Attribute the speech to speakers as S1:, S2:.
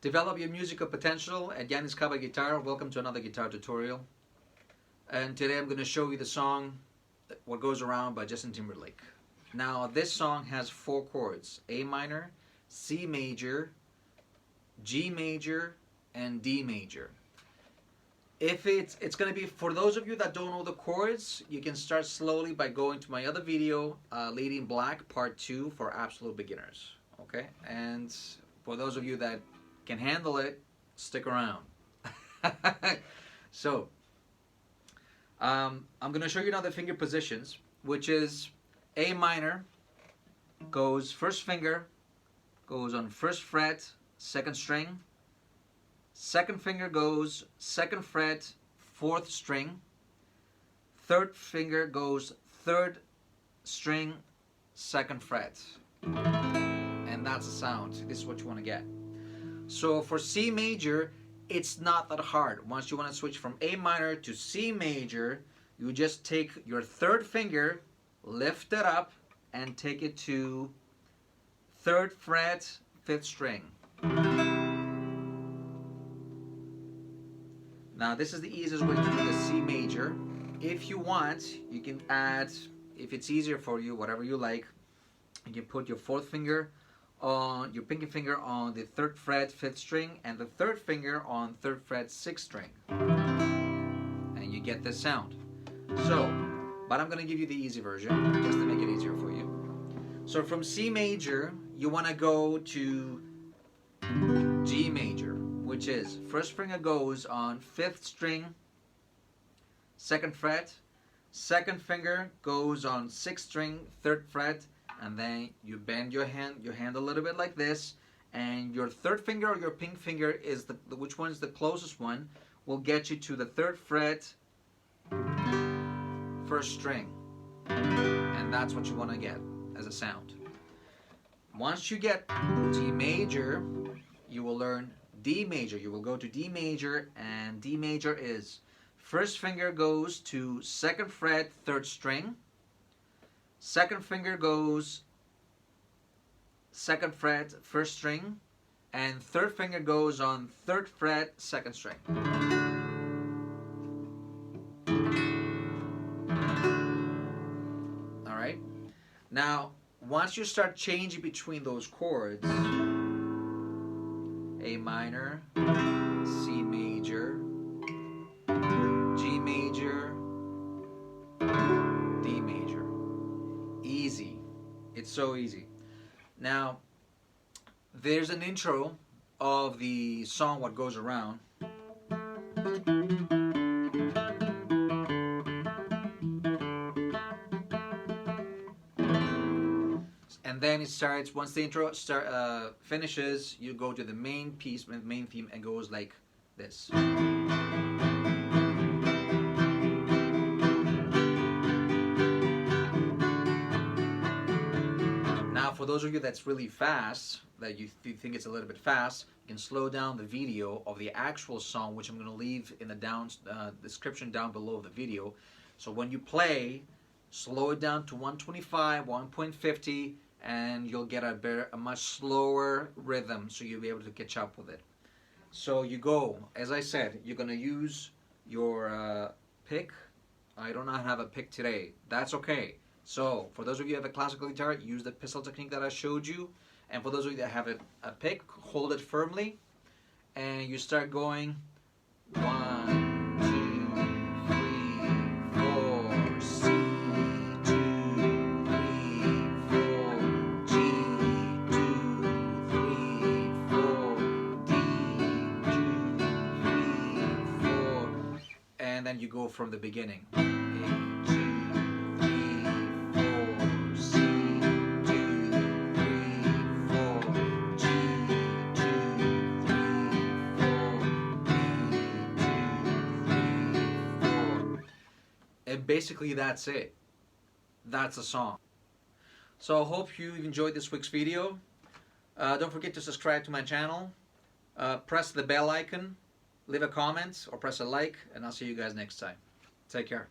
S1: Develop your musical potential at Yannis Kapa Guitar. Welcome to another guitar tutorial. And today I'm going to show you the song What Goes Around by Justing Timberlake. Now this song has 4 chords: A minor, C major, G major, and D major. If it's going to be, for those of you that don't know the chords, you can start slowly by going to my other video, Lady in Black Part 2 for absolute beginners. Okay? And for those of you that can handle it, stick around. So, I'm going to show you now the finger positions, which is A minor goes, first finger goes on first fret, 2nd string. Second finger goes 2nd fret, 4th string. Third finger goes 3rd string, 2nd fret. And that's the sound. This is what you want to get. So for C major, it's not that hard. Once you want to switch from A minor to C major, you just take your 3rd finger, lift it up, and take it to 3rd fret, 5th string. Now this is the easiest way to do the C major. If you want, you can add, if it's easier for you, whatever you like, you can put your 4th finger on, your pinky finger on the 3rd fret, 5th string, and the 3rd finger on 3rd fret, 6th string. And you get this sound. So, but I'm going to give you the easy version, just to make it easier for you. So from C major, you want to go to G major, which is first finger goes on 5th string, 2nd fret, 2nd finger goes on 6th string, 3rd fret, and then you bend your hand a little bit like this, and your 3rd finger or your pink finger is which one is the closest one, will get you to the 3rd fret, 1st string, and that's what you want to get as a sound. Once you get G major, you will learn D major. You will go to D major, and D major is first finger goes to 2nd fret, 3rd string. 2nd finger goes 2nd fret, 1st string, and 3rd finger goes on 3rd fret, 2nd string. Alright? Now, once you start changing between those chords, A minor, C major, G major, D major. Easy. It's so easy. Now, there's an intro of the song What Goes Around. And then it starts, once the intro finishes, you go to the main piece, main theme, and goes like this. Now, for those of you that's really fast, that you think it's a little bit fast, you can slow down the video of the actual song, which I'm going to leave in the description down below the video. So when you play, slow it down to 125, 1.50, and you'll get a much slower rhythm, so you'll be able to catch up with it. So you go, as I said, you're going to use your pick. I do not have a pick today. That's okay. So for those of you who have a classical guitar, use the pistol technique that I showed you. And for those of you that have a pick, hold it firmly, and you start going 1, 2, 3, 4, C, 2, 3, 4, G, 2, 3, 4, D, 2, 3, 4, and then you go from the beginning. And basically that's it. That's a song. So I hope you enjoyed this week's video. Don't forget to subscribe to my channel. Press the bell icon, leave a comment, or press a like, and I'll see you guys next time. Take care.